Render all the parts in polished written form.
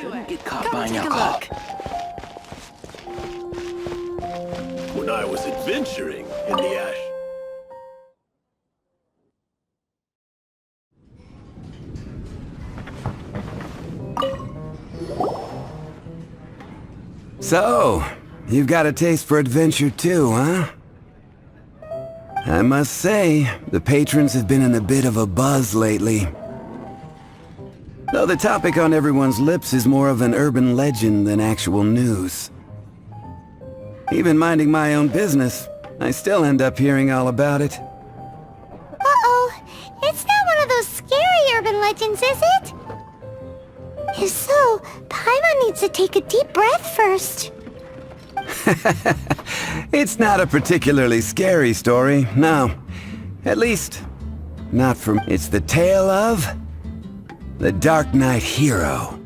Shouldn't get caught buying alcohol. When I was adventuring in the ash. So, you've got a taste for adventure too, huh? I must say, the patrons have been in a bit of a buzz lately. Though the topic on everyone's lips is more of an urban legend than actual news. Even minding my own business, I still end up hearing all about it. Uh-oh, it's not one of those scary urban legends, is it? If so, Paimon needs to take a deep breath first. It's not a particularly scary story, no. At least, not from... It's the tale of... the Dark Knight Hero.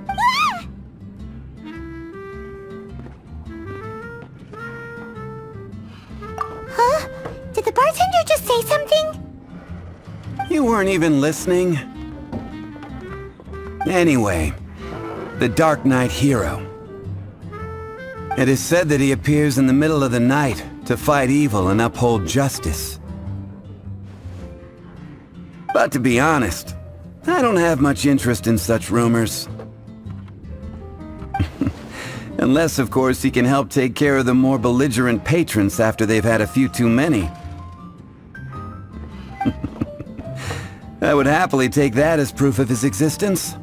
Ah! Huh? Did the bartender just say something? You weren't even listening? Anyway, the Dark Knight Hero. It is said that he appears in the middle of the night to fight evil and uphold justice. But to be honest, I don't have much interest in such rumors. Unless, of course, he can help take care of the more belligerent patrons after they've had a few too many. I would happily take that as proof of his existence.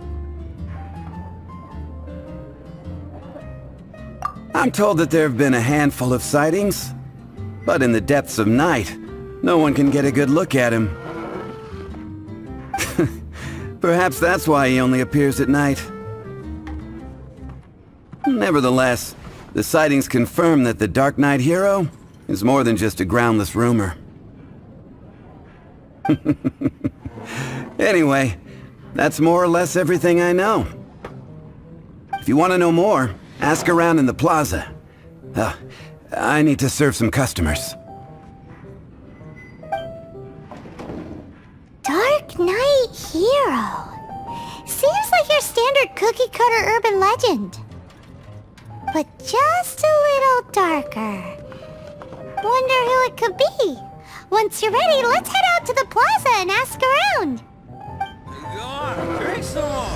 I'm told that there have been a handful of sightings, but in the depths of night, no one can get a good look at him. Perhaps that's why he only appears at night. Nevertheless, the sightings confirm that the Dark Knight Hero is more than just a groundless rumor. Anyway, that's more or less everything I know. If you want to know more, ask around in the plaza. I need to serve some customers. Dark Knight Hero. Seems like your standard cookie-cutter urban legend. But just a little darker. Wonder who it could be. Once you're ready, let's head out to the plaza and ask around. Go on, drink some more.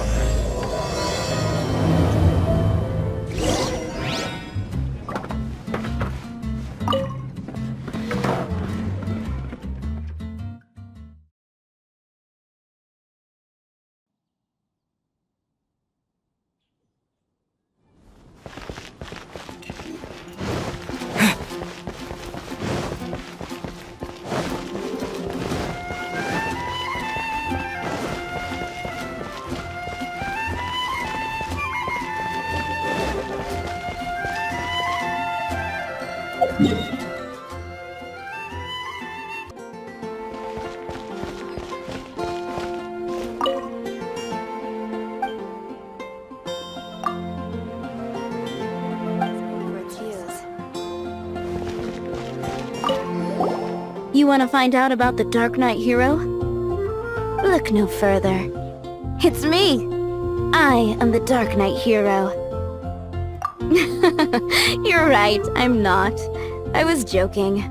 You want to find out about the Dark Knight Hero? Look no further. It's me! I am the Dark Knight Hero. You're right, I'm not. I was joking.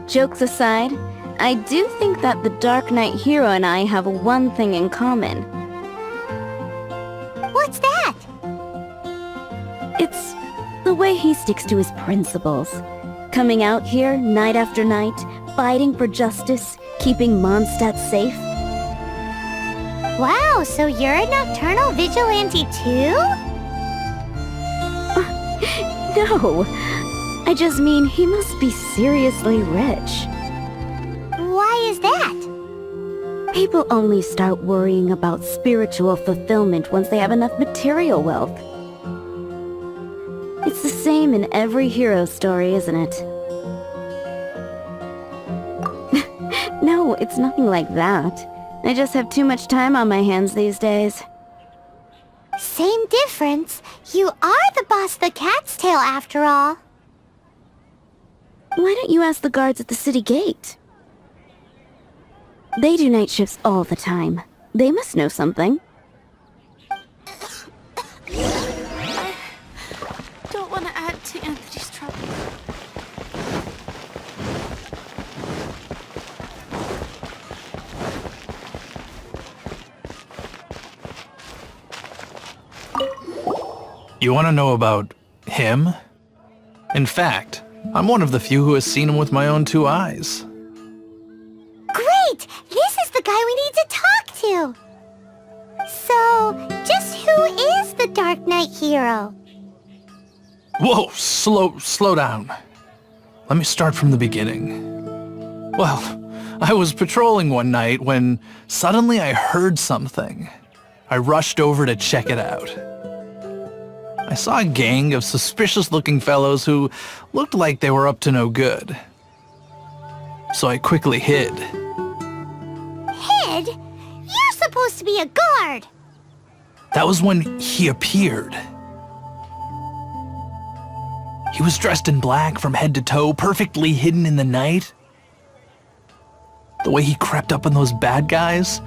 Jokes aside, I do think that the Dark Knight Hero and I have one thing in common. What's that? It's the way he sticks to his principles. Coming out here night after night, fighting for justice, keeping Mondstadt safe. Wow, so you're a nocturnal vigilante too? No, I just mean he must be seriously rich. Why is that? People only start worrying about spiritual fulfillment once they have enough material wealth. It's the same in every hero story, isn't it? No, it's nothing like that. I just have too much time on my hands these days. Same difference. You are the boss of the Cat's Tail after all. Why don't you ask the guards at the city gate? They do night shifts all the time. They must know something. I don't want to add to Anthony's trouble. You want to know about him? In fact, I'm one of the few who has seen him with my own 2 eyes. Great! This is the guy we need to talk to! So, just who is the Dark Knight hero? Whoa, slow down. Let me start from the beginning. Well, I was patrolling one night when suddenly I heard something. I rushed over to check it out. I saw a gang of suspicious-looking fellows who looked like they were up to no good. So I quickly hid. Hid? You're supposed to be a guard! That was when he appeared. He was dressed in black from head to toe, perfectly hidden in the night. The way he crept up on those bad guys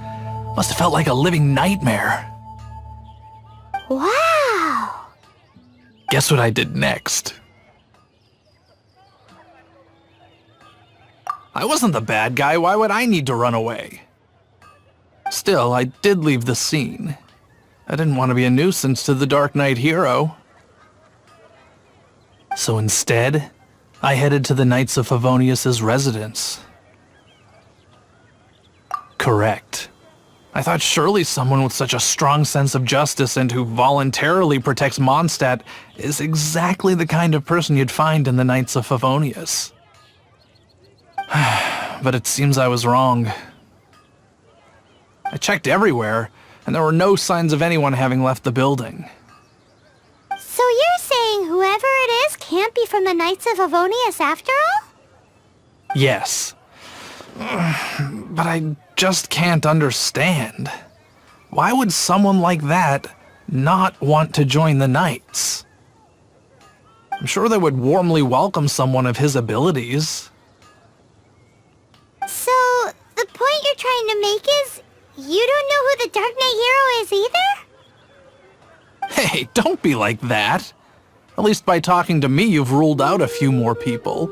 must have felt like a living nightmare. Wow! Guess what I did next? I wasn't the bad guy. Why would I need to run away? Still, I did leave the scene. I didn't want to be a nuisance to the Dark Knight hero. So instead, I headed to the Knights of Favonius' residence. Correct. I thought surely someone with such a strong sense of justice and who voluntarily protects Mondstadt is exactly the kind of person you'd find in the Knights of Favonius. But it seems I was wrong. I checked everywhere, and there were no signs of anyone having left the building. So you're saying whoever it is can't be from the Knights of Favonius after all? Yes. But I just can't understand. Why would someone like that not want to join the Knights? I'm sure they would warmly welcome someone of his abilities. So, the point you're trying to make is, you don't know who the Dark Knight hero is either? Hey, don't be like that. At least by talking to me, you've ruled out a few more people.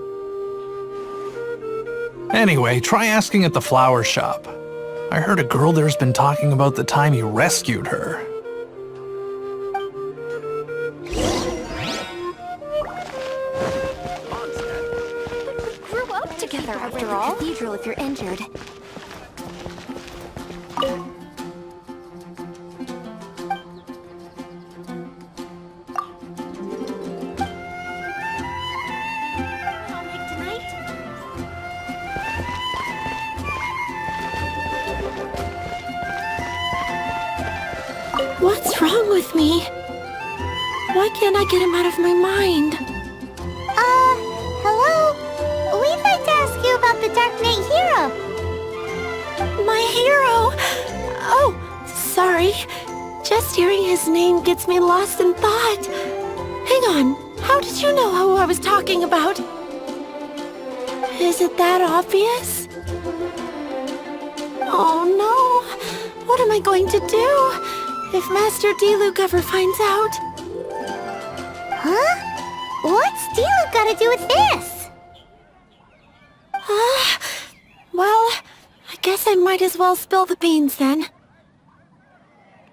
Anyway, try asking at the flower shop. I heard a girl there's been talking about the time you rescued her. We grew up together after all. Cathedral if you're injured. What's wrong with me? Why can't I get him out of my mind? Hello? We'd like to ask you about the Dark Knight hero. My hero! Oh, sorry. Just hearing his name gets me lost in thought. Hang on, how did you know who I was talking about? Is it that obvious? Oh no! What am I going to do if Master Diluc ever finds out? Huh? What's Diluc got to do with this? Well, I guess I might as well spill the beans then.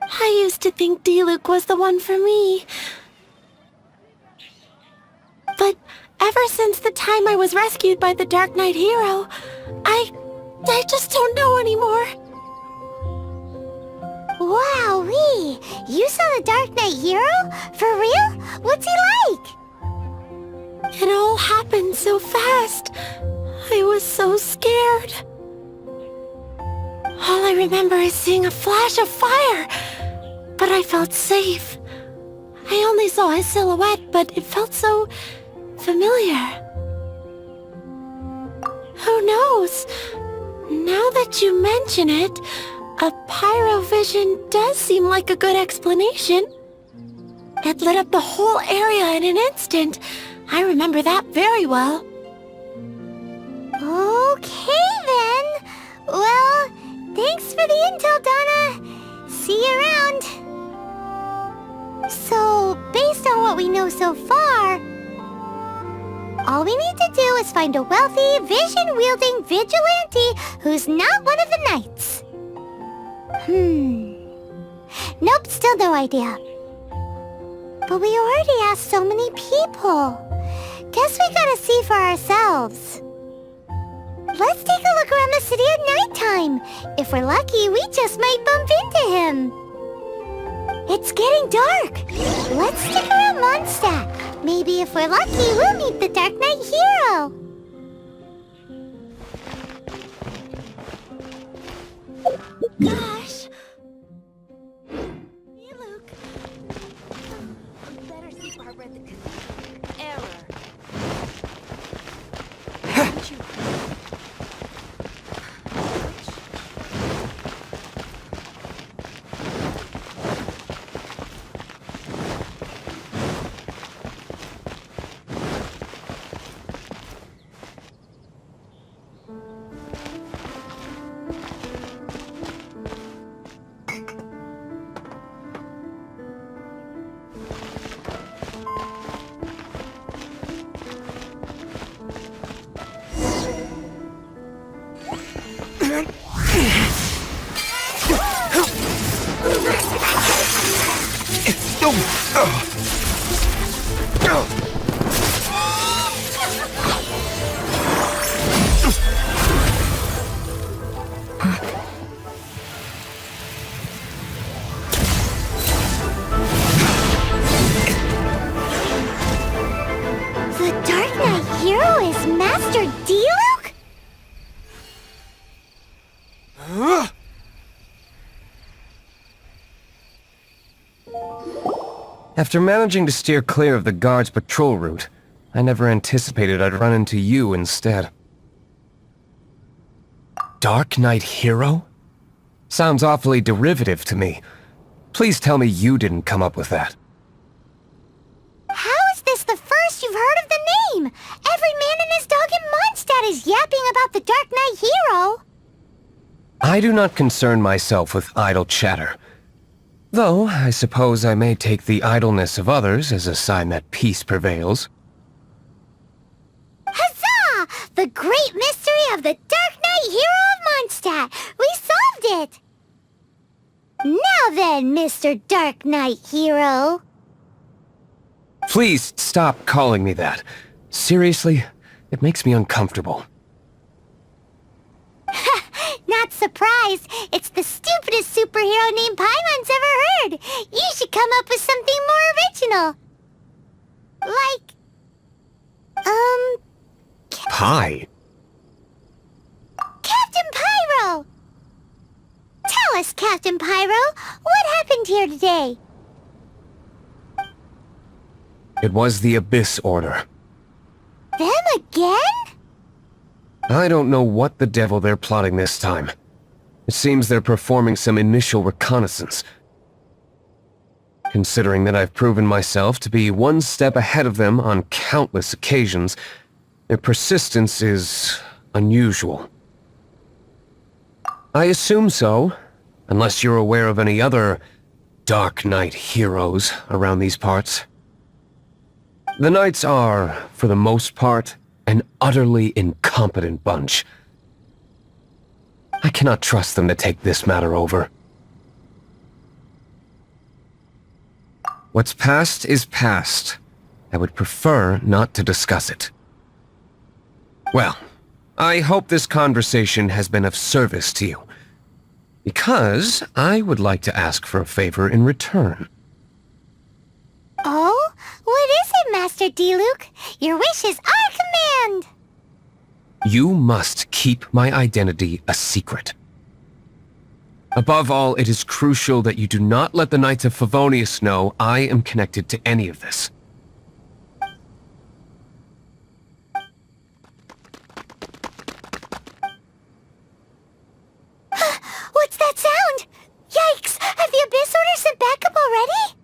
I used to think Diluc was the one for me. But ever since the time I was rescued by the Dark Knight hero, I just don't know anymore. Wowee! You saw the Dark Knight hero? For real? What's he like? It all happened so fast. I was so scared. All I remember is seeing a flash of fire, but I felt safe. I only saw his silhouette, but it felt so familiar. Who knows? Now that you mention it, a pyrovision does seem like a good explanation. It lit up the whole area in an instant. I remember that very well. Okay then. Well, thanks for the intel, Donna. See you around. So, based on what we know so far, all we need to do is find a wealthy, vision-wielding vigilante who's not one of the knights. Nope, still no idea. But we already asked so many people. Guess we gotta see for ourselves. Let's take a look around the city at nighttime. If we're lucky, we just might bump into him. It's getting dark. Let's stick around Mondstadt. Maybe if we're lucky, we'll meet the Dark Knight hero. Gosh. Diluc. Better see if I read the error. The Dark Knight hero is Master Diluc? After managing to steer clear of the guard's patrol route, I never anticipated I'd run into you instead. Dark Knight hero? Sounds awfully derivative to me. Please tell me you didn't come up with that. How is this the first you've heard of the name? Every man and his dog in Mondstadt is yapping about the Dark Knight hero. I do not concern myself with idle chatter. Though, I suppose I may take the idleness of others as a sign that peace prevails. Huzzah! The great mystery of the Dark Knight hero of Mondstadt! We solved it! Now then, Mr. Dark Knight hero. Please stop calling me that. Seriously, it makes me uncomfortable. Not surprised. It's the stupidest superhero name Paimon's ever heard. You should come up with something more original. Like... Pie? Captain Pyro! Tell us, Captain Pyro, what happened here today? It was the Abyss Order. Them again? I don't know what the devil they're plotting this time. It seems they're performing some initial reconnaissance. Considering that I've proven myself to be one step ahead of them on countless occasions, their persistence is unusual. I assume so, unless you're aware of any other Dark Knight heroes around these parts. The Knights are, for the most part, an utterly incompetent bunch. I cannot trust them to take this matter over. What's past is past. I would prefer not to discuss it. Well, I hope this conversation has been of service to you, because I would like to ask for a favor in return. Oh? What is it, Master Diluc? Your wish is our command! You must keep my identity a secret. Above all, it is crucial that you do not let the Knights of Favonius know I am connected to any of this. What's that sound? Yikes! Have the Abyss Order sent backup already?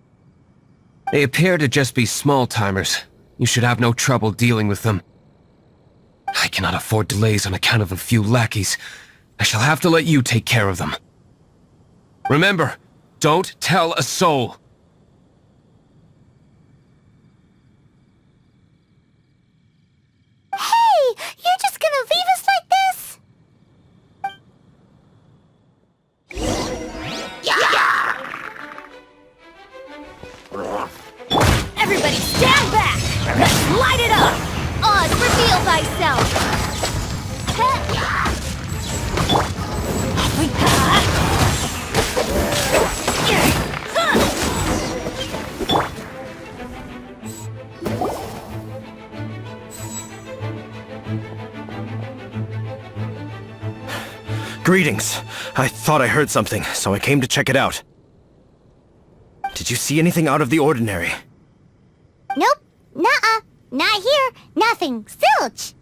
They appear to just be small-timers. You should have no trouble dealing with them. I cannot afford delays on account of a few lackeys. I shall have to let you take care of them. Remember, don't tell a soul. Hey! You're just gonna leave us like this? Everybody stand back! Let's light it up! Oz, reveal thyself! Greetings. I thought I heard something, so I came to check it out. Did you see anything out of the ordinary? Nope. Nuh-uh. Not here. Nothing. Zilch.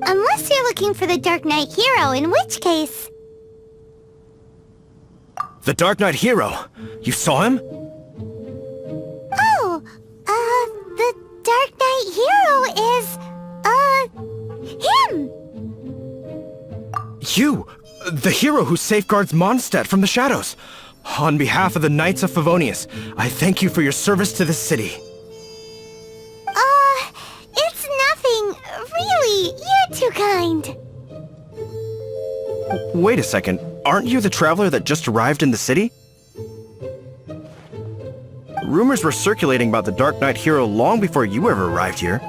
Unless you're looking for the Dark Knight hero, in which case... The Dark Knight hero? You saw him? Oh, the Dark Knight hero is, him! You! The hero who safeguards Mondstadt from the shadows! On behalf of the Knights of Favonius, I thank you for your service to this city. It's nothing. Really, you're too kind. Wait a second, aren't you the traveler that just arrived in the city? Rumors were circulating about the Dark Knight hero long before you ever arrived here.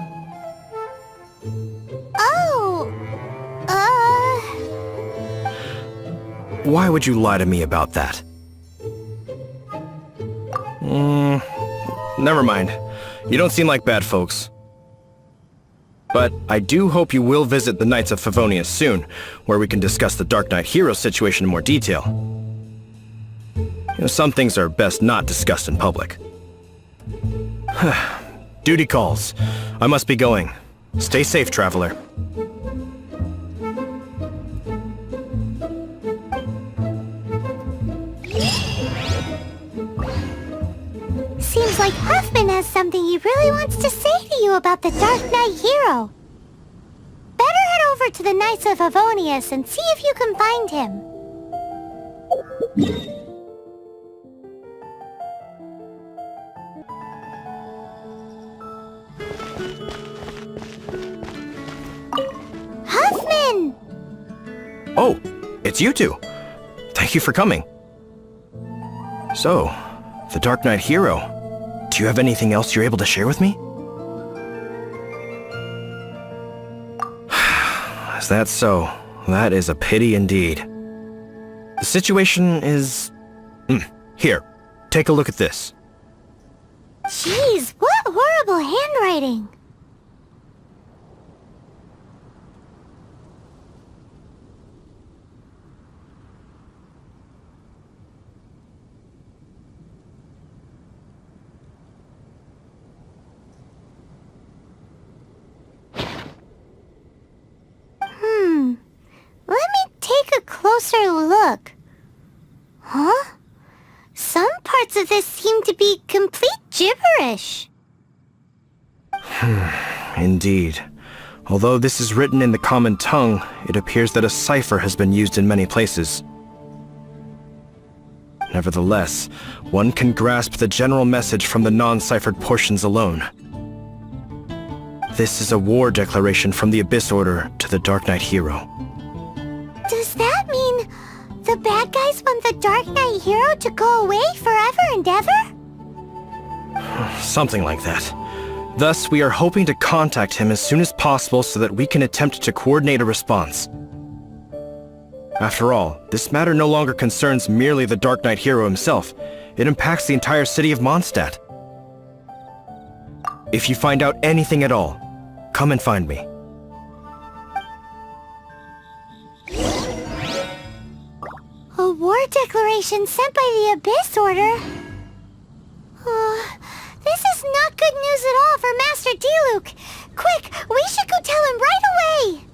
Oh, Why would you lie to me about that? Never mind. You don't seem like bad folks. But I do hope you will visit the Knights of Favonius soon, where we can discuss the Dark Knight hero situation in more detail. You know, some things are best not discussed in public. Duty calls. I must be going. Stay safe, traveler. seems like Huffman has something he really wants to say to you about the Dark Knight hero. Better head over to the Knights of Favonius and see if you can find him. Huffman! Oh, it's you two. Thank you for coming. So, the Dark Knight hero. Do you have anything else you're able to share with me? Is that so? That is a pity indeed. The situation is... Here, take a look at this. Jeez, what horrible handwriting! Let me take a closer look. Huh? Some parts of this seem to be complete gibberish. Indeed. Although this is written in the common tongue, it appears that a cipher has been used in many places. Nevertheless, one can grasp the general message from the non-ciphered portions alone. This is a war declaration from the Abyss Order to the Dark Knight hero. Does that mean the bad guys want the Dark Knight hero to go away forever and ever? Something like that. Thus, we are hoping to contact him as soon as possible so that we can attempt to coordinate a response. After all, this matter no longer concerns merely the Dark Knight hero himself. It impacts the entire city of Mondstadt. If you find out anything at all, come and find me. A war declaration sent by the Abyss Order? This is not good news at all for Master Diluc. Quick, we should go tell him right away!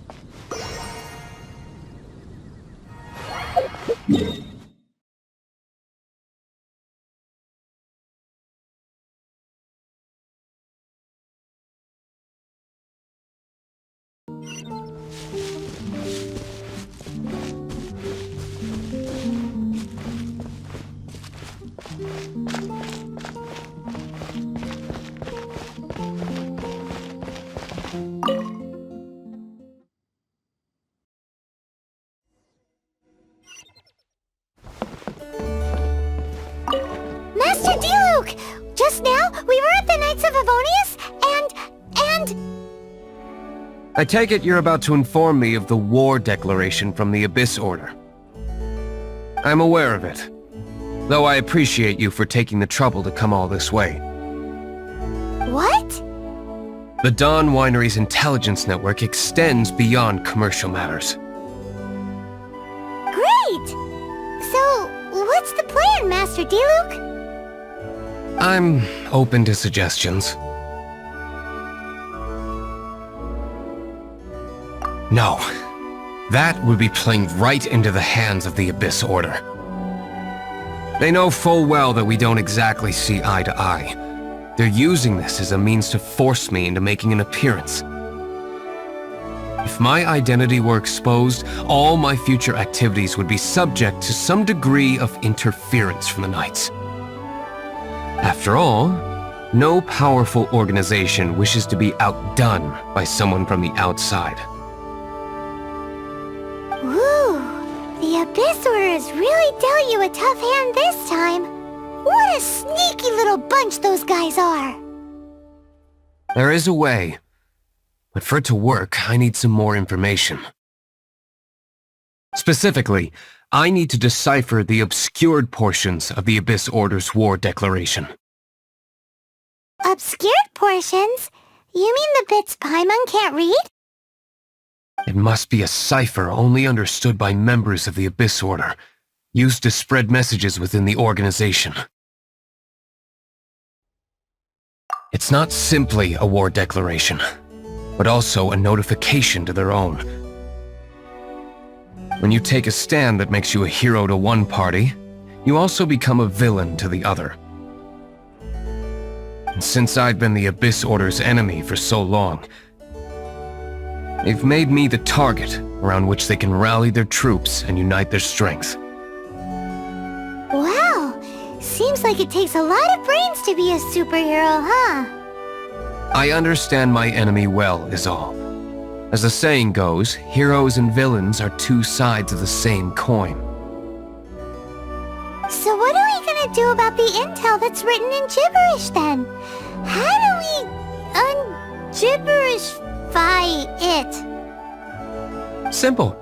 Master Diluc! Just now, we were at the Knights of Favonius, and... I take it you're about to inform me of the war declaration from the Abyss Order. I'm aware of it, though I appreciate you for taking the trouble to come all this way. What? The Dawn Winery's intelligence network extends beyond commercial matters. Great! So, what's the plan, Master Diluc? I'm open to suggestions. No. That would be playing right into the hands of the Abyss Order. They know full well that we don't exactly see eye to eye. They're using this as a means to force me into making an appearance. If my identity were exposed, all my future activities would be subject to some degree of interference from the Knights. After all, no powerful organization wishes to be outdone by someone from the outside. Woo! The Abyss Order has really dealt you a tough hand this time. What a sneaky little bunch those guys are! There is a way, but for it to work, I need some more information. Specifically, I need to decipher the obscured portions of the Abyss Order's war declaration. Obscured portions? You mean the bits Paimon can't read? It must be a cipher only understood by members of the Abyss Order, used to spread messages within the organization. It's not simply a war declaration, but also a notification to their own. When you take a stand that makes you a hero to one party, you also become a villain to the other. And since I've been the Abyss Order's enemy for so long, they've made me the target around which they can rally their troops and unite their strength. Wow! Seems like it takes a lot of brains to be a superhero, huh? I understand my enemy well, is all. As the saying goes, heroes and villains are two sides of the same coin. So what are we gonna do about the intel that's written in gibberish then? How do we un-gibberishify it? Simple.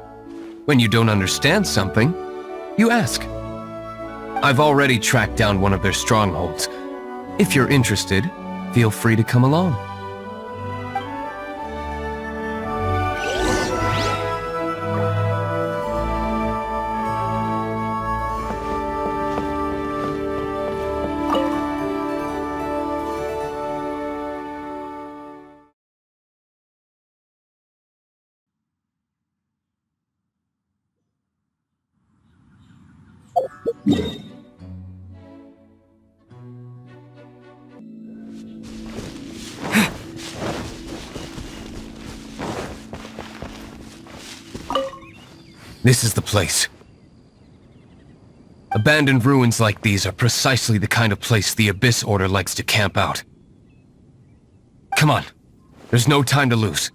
When you don't understand something, you ask. I've already tracked down one of their strongholds. If you're interested, feel free to come along. This is the place. Abandoned ruins like these are precisely the kind of place the Abyss Order likes to camp out. Come on. There's no time to lose.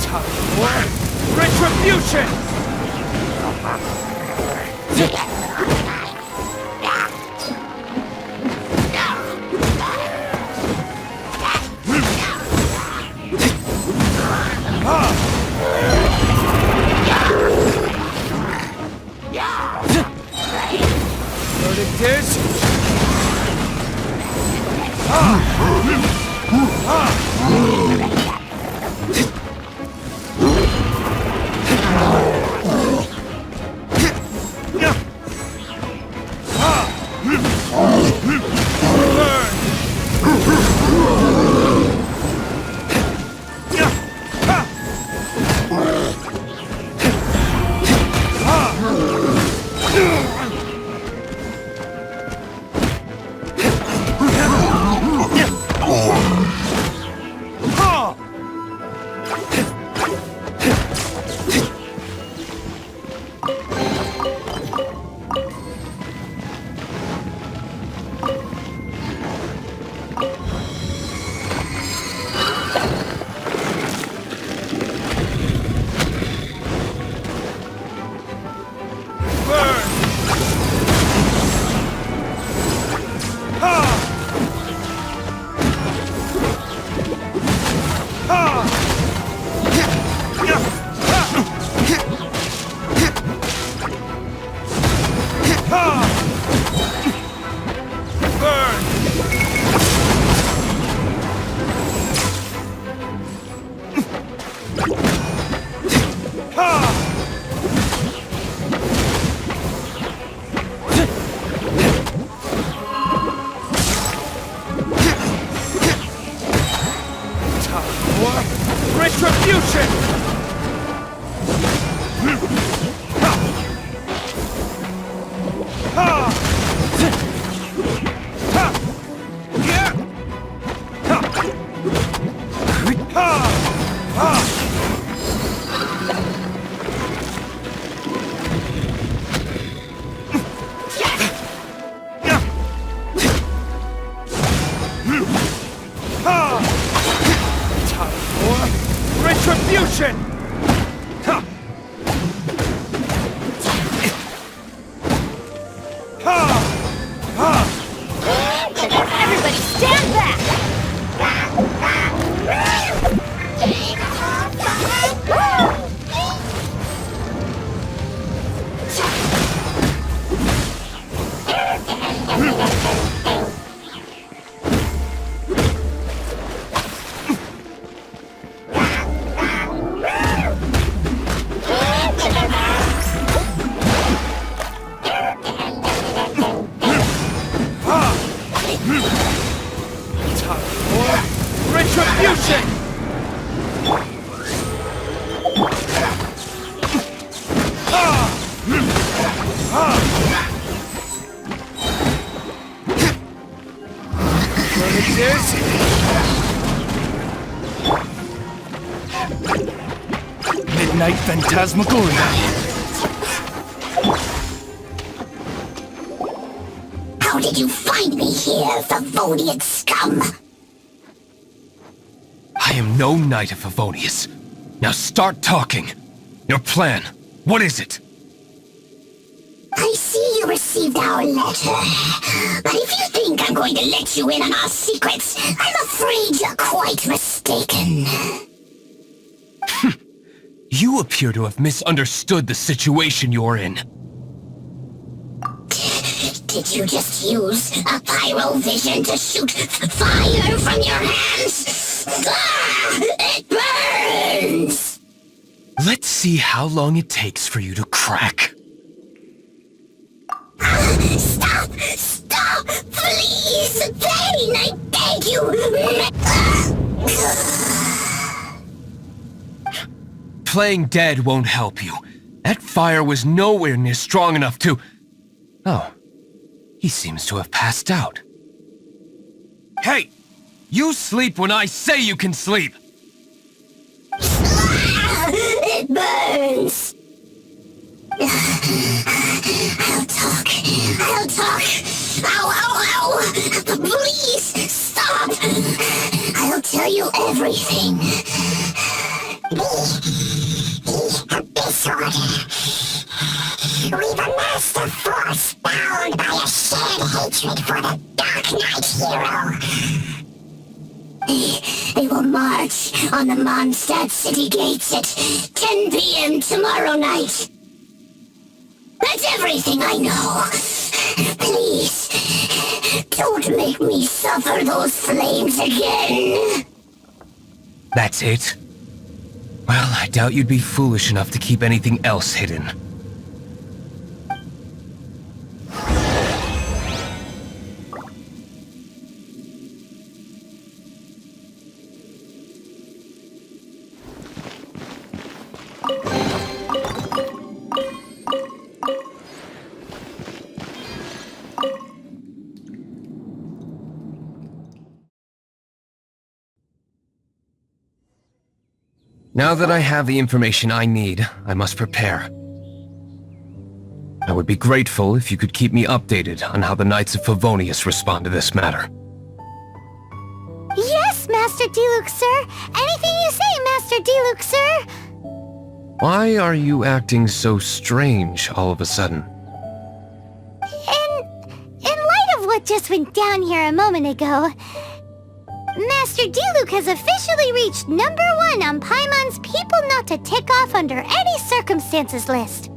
Time for retribution! Verdict is... Retribution! Retribution! Everybody stand back! Retribution! Verdict is... Midnight Phantasmagoria. How did you find me here, Favonian scum? I am no Knight of Favonius. Now start talking. Your plan, what is it? I see you received our letter. But if you think I'm going to let you in on our secrets, I'm afraid you're quite mistaken. You appear to have misunderstood the situation you're in. Did you just use a pyro vision to shoot fire from your hands? Ah, it burns! Let's see how long it takes for you to crack. Stop! Stop! Please! Pain! I beg you! Playing dead won't help you. That fire was nowhere near strong enough to... Oh. He seems to have passed out. Hey! You sleep when I say you can sleep! It burns! I'll talk. Ow, ow, ow! Please, stop! I'll tell you everything. The Abyss Order. We've amassed a force bound by a shared hatred for the Dark Knight hero. They will march on the Mondstadt city gates at 10 p.m. tomorrow night. That's everything I know. Please, don't make me suffer those flames again. That's it? Well, I doubt you'd be foolish enough to keep anything else hidden. Now that I have the information I need, I must prepare. I would be grateful if you could keep me updated on how the Knights of Favonius respond to this matter. Yes, Master Diluc, sir. Anything you say, Master Diluc, sir. Why are you acting so strange all of a sudden? In light of what just went down here a moment ago, Master Diluc has officially reached #1 on Paimon's people not to tick off under any circumstances list.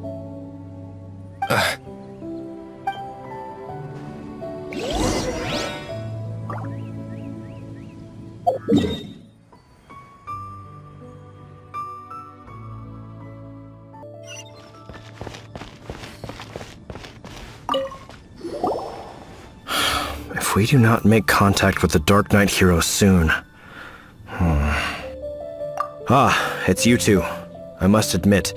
If we do not make contact with the Dark Knight hero soon... Ah, it's you two. I must admit,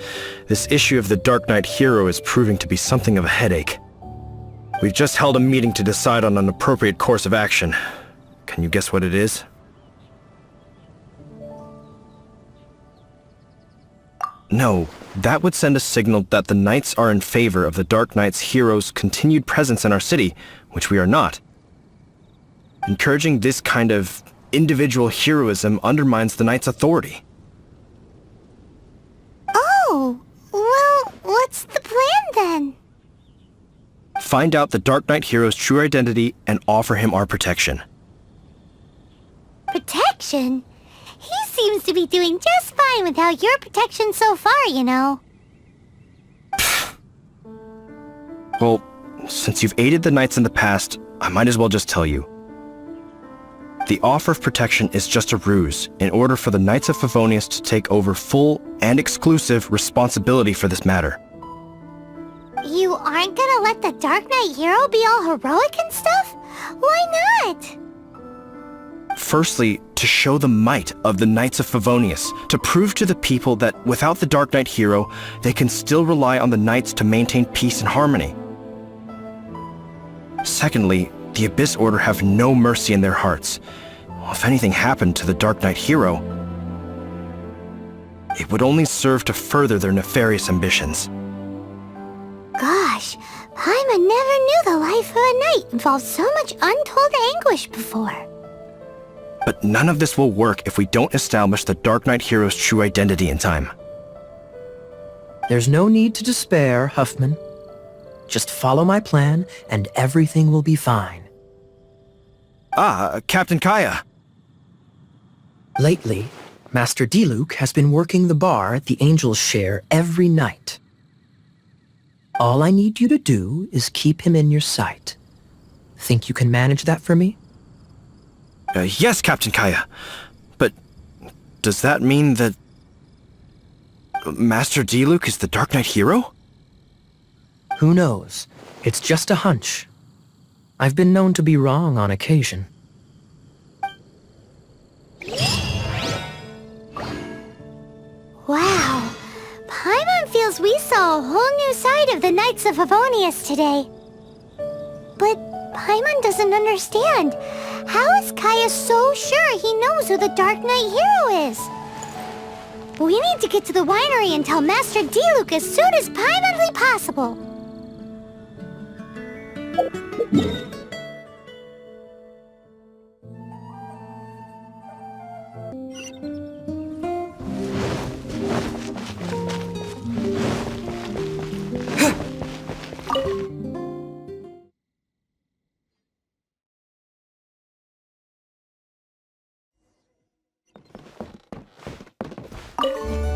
this issue of the Dark Knight hero is proving to be something of a headache. We've just held a meeting to decide on an appropriate course of action. Can you guess what it is? No, that would send a signal that the Knights are in favor of the Dark Knight's hero's continued presence in our city, which we are not. Encouraging this kind of individual heroism undermines the Knight's authority. Oh, well, what's the plan then? Find out the Dark Knight hero's true identity and offer him our protection. Protection? He seems to be doing just fine without your protection so far, you know. Well, since you've aided the Knights in the past, I might as well just tell you. The offer of protection is just a ruse in order for the Knights of Favonius to take over full and exclusive responsibility for this matter. You aren't gonna let the Dark Knight hero be all heroic and stuff? Why not? Firstly, to show the might of the Knights of Favonius, to prove to the people that without the Dark Knight hero, they can still rely on the Knights to maintain peace and harmony. Secondly, the Abyss Order have no mercy in their hearts. If anything happened to the Dark Knight hero, it would only serve to further their nefarious ambitions. Gosh, Paimon never knew the life of a knight involved so much untold anguish before. But none of this will work if we don't establish the Dark Knight hero's true identity in time. There's no need to despair, Huffman. Just follow my plan, and everything will be fine. Ah, Captain Kaya. Lately, Master Diluc has been working the bar at the Angel's Share every night. All I need you to do is keep him in your sight. Think you can manage that for me? Yes, Captain Kaya. But does that mean that Master Diluc is the Dark Knight hero? Who knows? It's just a hunch. I've been known to be wrong on occasion. Wow, Paimon feels we saw a whole new side of the Knights of Favonius today. But Paimon doesn't understand. How is Kaya so sure he knows who the Dark Knight hero is? We need to get to the winery and tell Master Diluc as soon as Paimonly possible.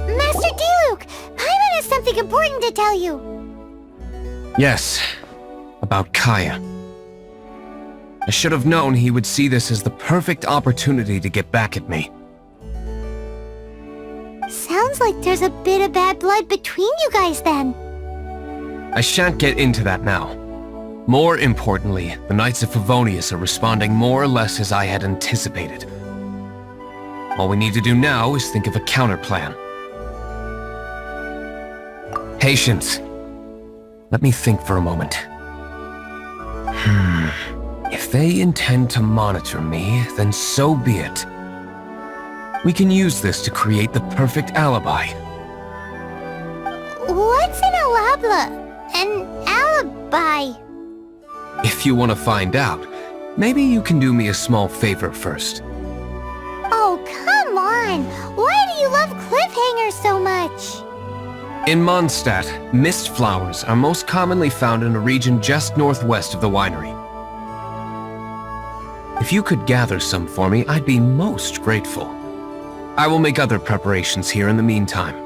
Master Diluc, Paimon has something important to tell you. Yes, about Kaya. I should have known he would see this as the perfect opportunity to get back at me. Sounds like there's a bit of bad blood between you guys then. I shan't get into that now. More importantly, the Knights of Favonius are responding more or less as I had anticipated. All we need to do now is think of a counterplan. Patience. Let me think for a moment. If they intend to monitor me, then so be it. We can use this to create the perfect alibi. What's an alabla? An alibi? If you want to find out, maybe you can do me a small favor first. Oh, come on! Why do you love cliffhangers so much? In Mondstadt, mist flowers are most commonly found in a region just northwest of the winery. If you could gather some for me, I'd be most grateful. I will make other preparations here in the meantime.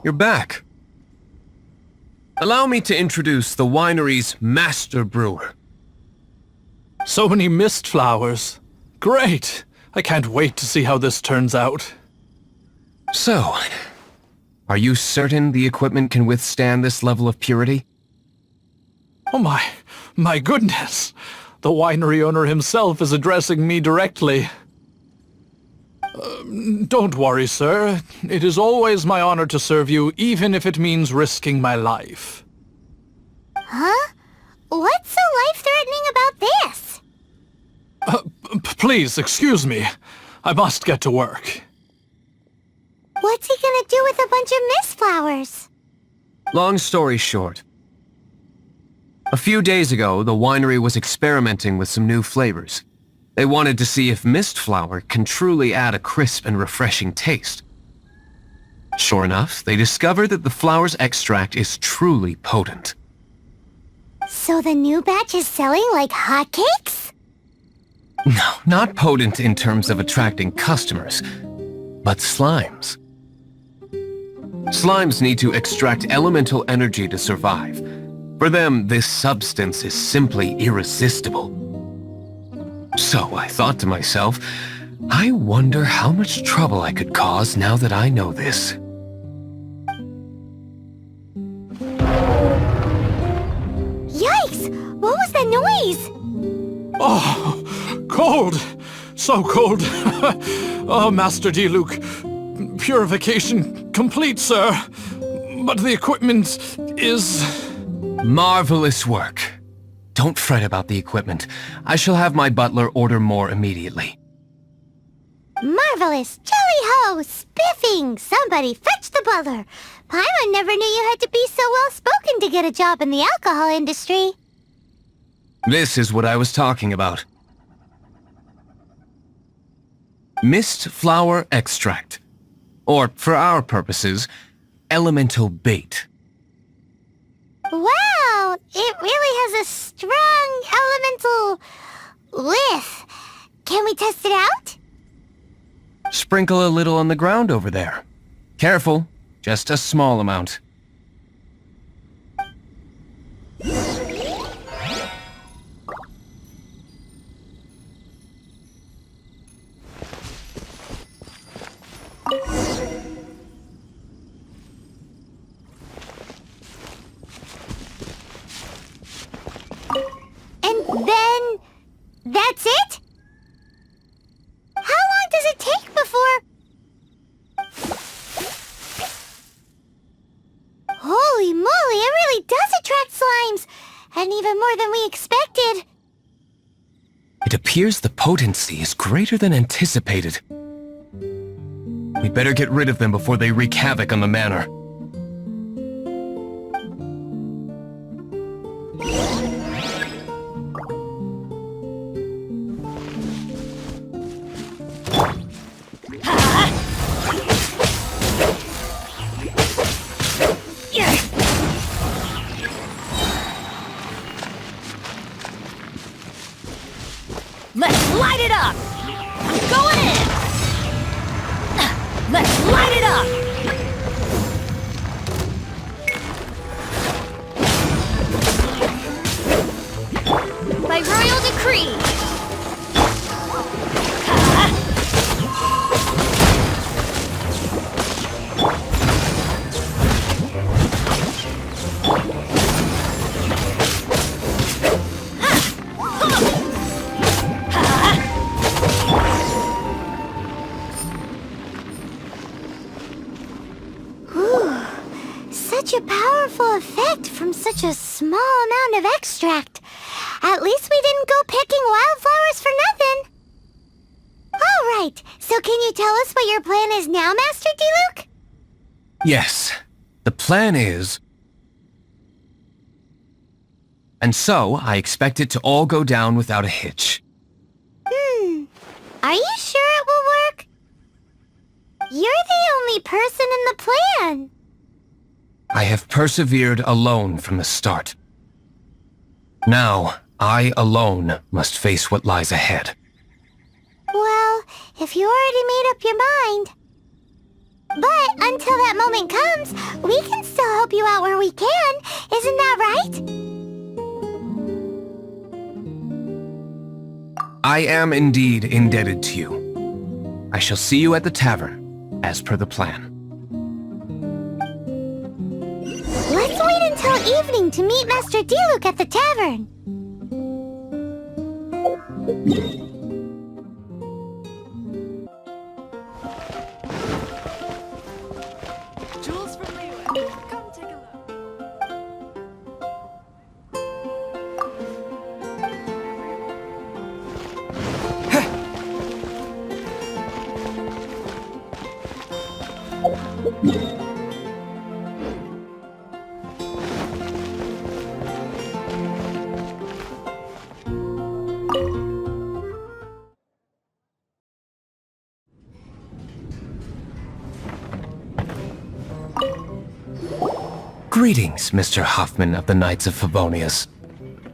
You're back. Allow me to introduce the winery's master brewer. So many mist flowers. Great! I can't wait to see how this turns out. So, are you certain the equipment can withstand this level of purity? Oh my goodness! The winery owner himself is addressing me directly. Don't worry, sir. It is always my honor to serve you, even if it means risking my life. Huh? What's so life-threatening about this? Please, excuse me. I must get to work. What's he gonna do with a bunch of mist flowers? Long story short. A few days ago, the winery was experimenting with some new flavors. They wanted to see if mist flower can truly add a crisp and refreshing taste. Sure enough, they discovered that the flower's extract is truly potent. So the new batch is selling like hotcakes? No, not potent in terms of attracting customers, but slimes. Slimes need to extract elemental energy to survive. For them, this substance is simply irresistible. So I thought to myself, I wonder how much trouble I could cause now that I know this. Yikes! What was that noise? Oh, cold! So cold! Oh, Master Diluc, purification complete, sir. But the equipment is... Marvelous work. Don't fret about the equipment. I shall have my butler order more immediately. Marvelous! Jolly-ho! Spiffing! Somebody fetch the butler! Paimon never knew you had to be so well-spoken to get a job in the alcohol industry. This is what I was talking about. Mist flower extract. Or, for our purposes, elemental bait. Wow! It really has a strong elemental whiff. Can we test it out? Sprinkle a little on the ground over there. Careful, just a small amount. And then That's it? How long does it take before... Holy moly, it really does attract slimes! And even more than we expected. It appears the potency is greater than anticipated. We better get rid of them before they wreak havoc on the manor. Let's light it up! I'm going in! Let's light it up! By royal decree! Such a powerful effect from such a small amount of extract. At least we didn't go picking wildflowers for nothing. All right, so can you tell us what your plan is now, Master Diluc? Yes, the plan is... And so, I expect it to all go down without a hitch. Are you sure it will work? You're the only person in the plan. I have persevered alone from the start. Now, I alone must face what lies ahead. Well, if you already made up your mind. But until that moment comes, we can still help you out where we can. Isn't that right? I am indeed indebted to you. I shall see you at the tavern, as per the plan. Let's wait until evening to meet Master Diluc at the tavern. Jewels from Leeway. Come take a look. Greetings, Mr. Hoffman of the Knights of Favonius.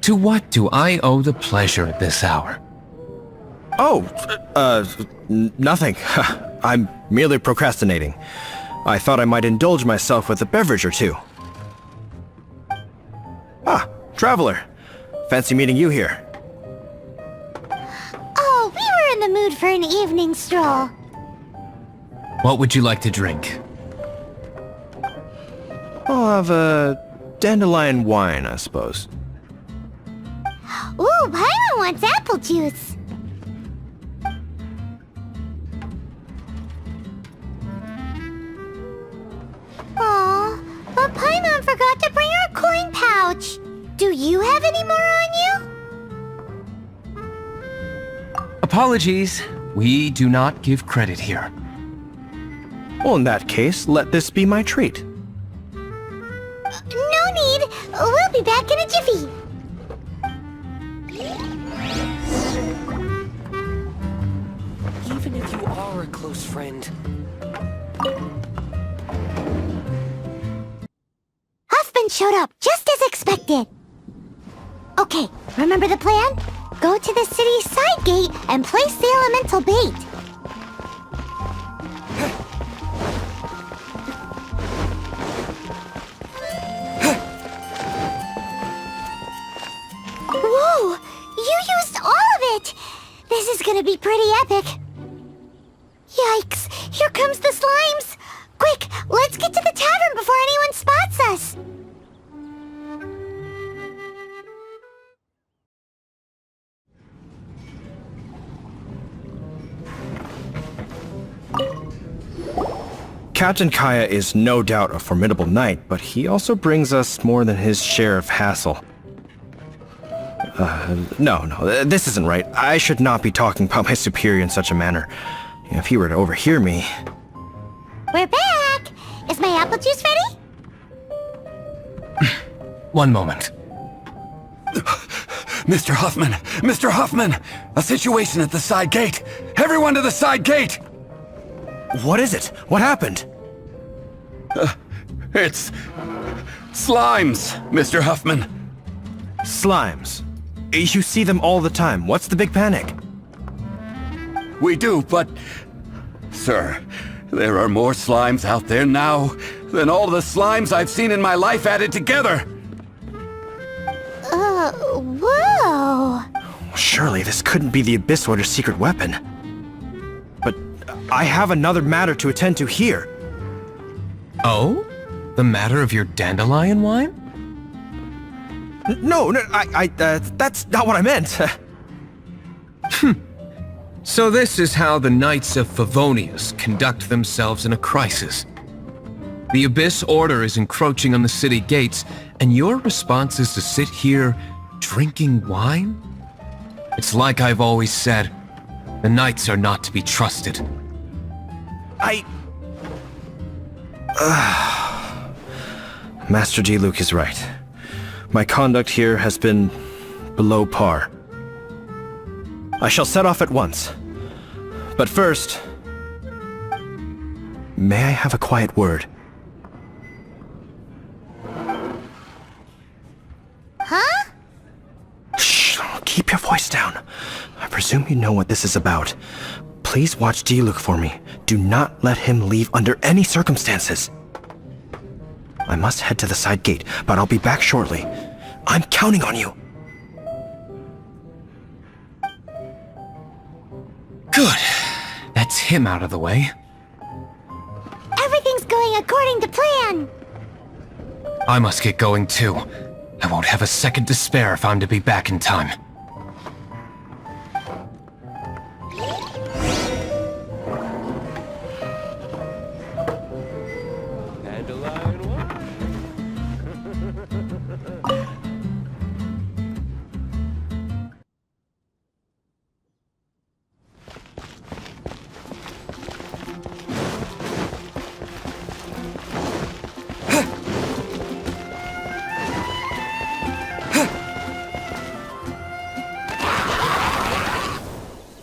To what do I owe the pleasure at this hour? Oh, nothing. I'm merely procrastinating. I thought I might indulge myself with a beverage or two. Ah, traveler. Fancy meeting you here. Oh, we were in the mood for an evening stroll. What would you like to drink? I'll have a dandelion wine, I suppose. Ooh, Paimon wants apple juice. Aw, but Paimon forgot to bring her coin pouch. Do you have any more on you? Apologies. We do not give credit here. Well, in that case, let this be my treat. No need. We'll be back in a jiffy. Even if you are a close friend, Huffman showed up just as expected. Okay, remember the plan? Go to the city's side gate and place the elemental bait. Whoa! You used all of it! This is gonna be pretty epic. Yikes! Here comes the slimes! Quick, let's get to the tavern before anyone spots us! Captain Kaya is no doubt a formidable knight, but he also brings us more than his share of hassle. No, this isn't right. I should not be talking about my superior in such a manner. If he were to overhear me... We're back! Is my apple juice ready? One moment. Mr. Huffman! Mr. Huffman! A situation at the side gate! Everyone to the side gate! What is it? What happened? It's... slimes, Mr. Huffman. Slimes. You see them all the time. What's the big panic? We do, but... Sir, there are more slimes out there now than all the slimes I've seen in my life added together! Whoa! Surely this couldn't be the Abyss Order's secret weapon. But I have another matter to attend to here. Oh? The matter of your dandelion wine? No, that's not what I meant. So this is how the Knights of Favonius conduct themselves in a crisis. The Abyss Order is encroaching on the city gates, and your response is to sit here drinking wine? It's like I've always said, the Knights are not to be trusted. Master Diluc is right. My conduct here has been below par. I shall set off at once. But first, may I have a quiet word? Huh? Shh! Keep your voice down. I presume you know what this is about. Please watch Diluc for me. Do not let him leave under any circumstances. I must head to the side gate, but I'll be back shortly. I'm counting on you. Good. That's him out of the way. Everything's going according to plan! I must get going too. I won't have a second to spare if I'm to be back in time.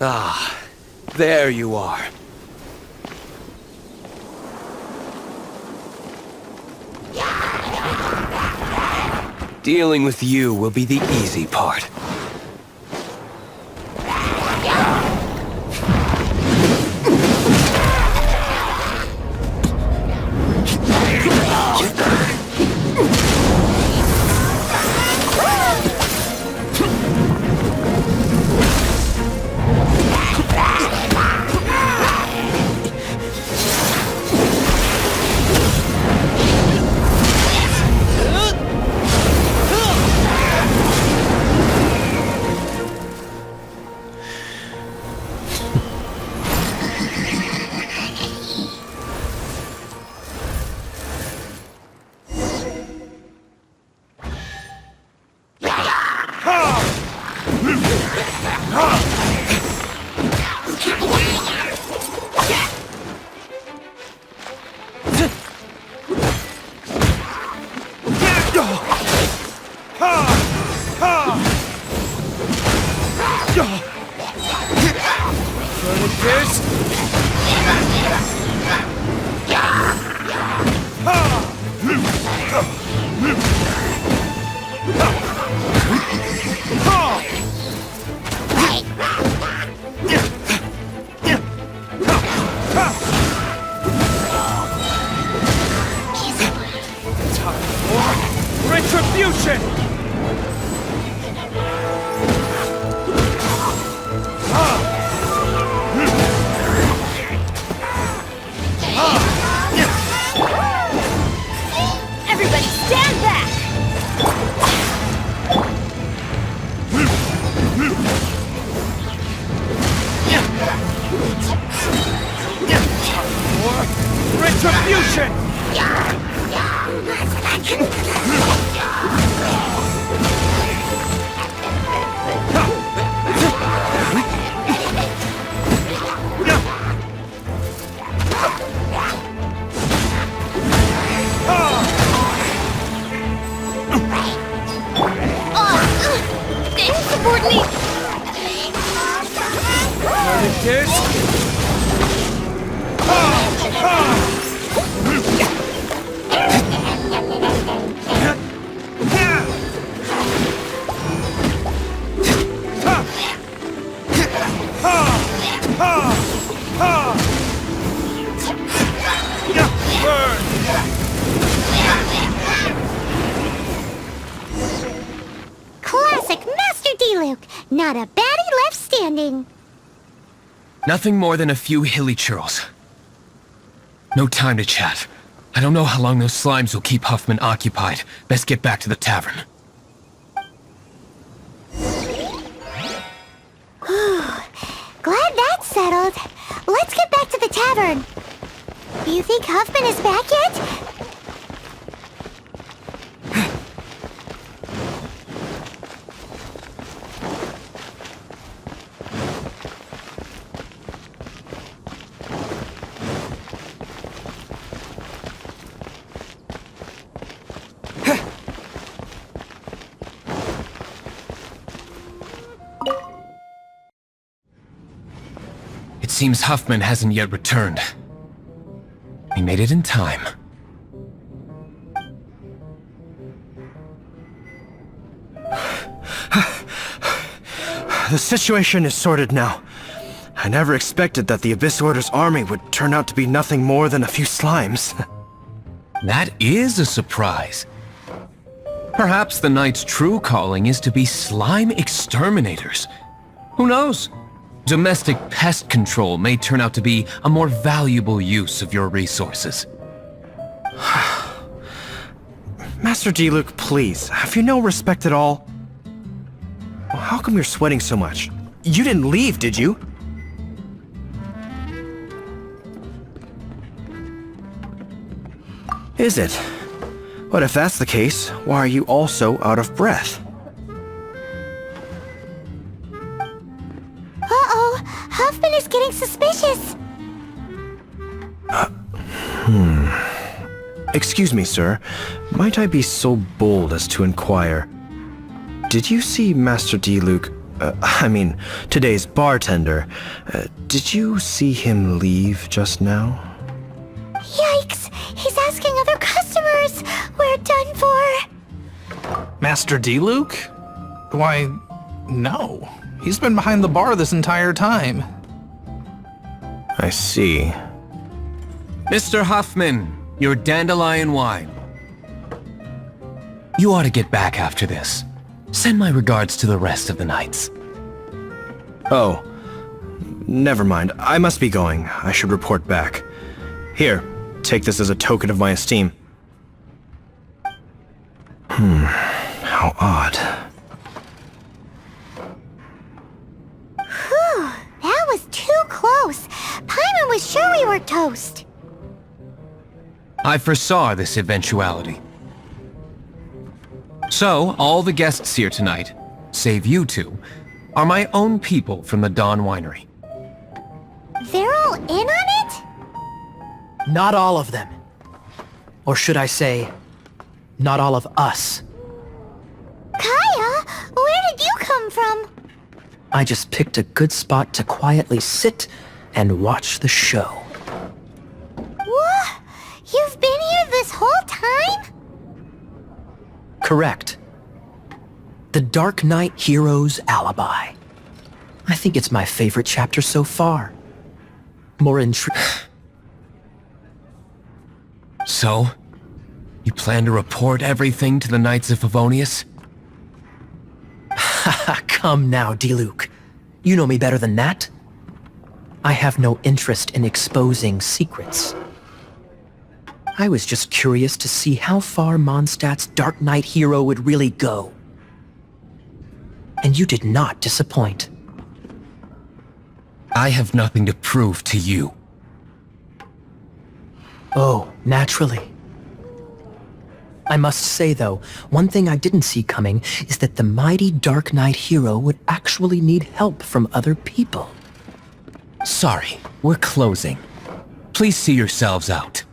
Ah, there you are. Dealing with you will be the easy part. Retribution! Retribution! Didn't support me! It is. Classic Master Diluc. Not a baddie left standing. Nothing more than a few hilly churls. No time to chat. I don't know how long those slimes will keep Huffman occupied. Best get back to the tavern. Glad that's settled. Let's get back to the tavern. You think Huffman is back yet? It seems Huffman hasn't yet returned. He made it in time. The situation is sorted now. I never expected that the Abyss Order's army would turn out to be nothing more than a few slimes. That is a surprise. Perhaps the Knight's true calling is to be slime exterminators. Who knows? Domestic pest control may turn out to be a more valuable use of your resources. Master Diluc, please, have you no respect at all? How come you're sweating so much? You didn't leave, did you? Is it? But if that's the case, why are you also out of breath? Uh-oh, Huffman is getting suspicious. Excuse me, sir. Might I be so bold as to inquire? Did you see Master Diluc, today's bartender? Did you see him leave just now? Yikes, he's asking other customers. We're done for. Master Diluc? Why, no. He's been behind the bar this entire time. I see. Mr. Huffman, your dandelion wine. You ought to get back after this. Send my regards to the rest of the knights. Oh, never mind. I must be going. I should report back. Here, take this as a token of my esteem. How odd. Whew, that was too close. Paimon was sure we were toast. I foresaw this eventuality. So, all the guests here tonight, save you two, are my own people from the Dawn Winery. They're all in on it? Not all of them. Or should I say, not all of us. Kaya, where did you come from? I just picked a good spot to quietly sit and watch the show. What? You've been here this whole time? Correct. The Dark Knight Hero's Alibi. I think it's my favorite chapter so far. More So, you plan to report everything to the Knights of Favonius? Come now, Diluc. You know me better than that. I have no interest in exposing secrets. I was just curious to see how far Mondstadt's Dark Knight hero would really go. And you did not disappoint. I have nothing to prove to you. Oh, naturally. I must say, though, one thing I didn't see coming is that the mighty Dark Knight hero would actually need help from other people. Sorry, we're closing. Please see yourselves out.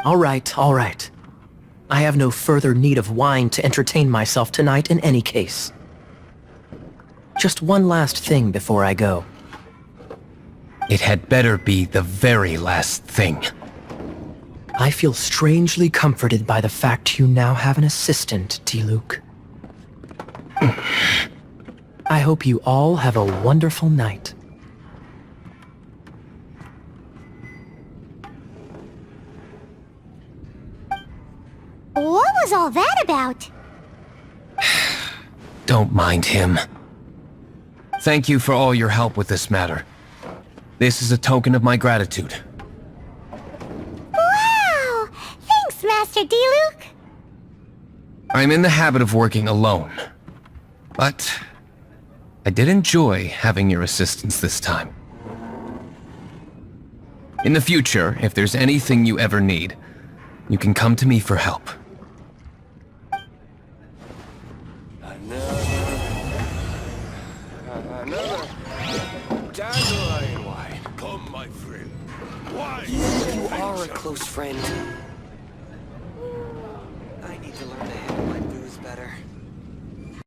All right, all right. I have no further need of wine to entertain myself tonight in any case. Just one last thing before I go. It had better be the very last thing. I feel strangely comforted by the fact you now have an assistant, Diluc. I hope you all have a wonderful night. What was all that about? Don't mind him. Thank you for all your help with this matter. This is a token of my gratitude. Wow! Thanks, Master Diluc! I'm in the habit of working alone, but I did enjoy having your assistance this time. In the future, if there's anything you ever need, you can come to me for help. Another dandelion wine. Come, my friend. Why? You are a close friend. I need to learn to handle my booze better.